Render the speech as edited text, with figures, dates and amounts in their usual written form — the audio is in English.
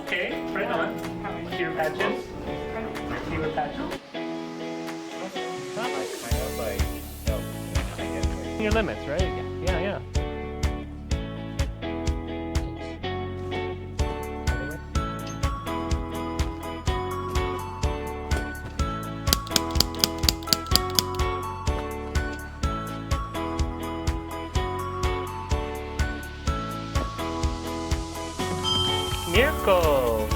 Okay, right on. Ear patches. Ear patches. Kind of like, no, I get it. Your limits, right? Yeah, yeah. Mirko!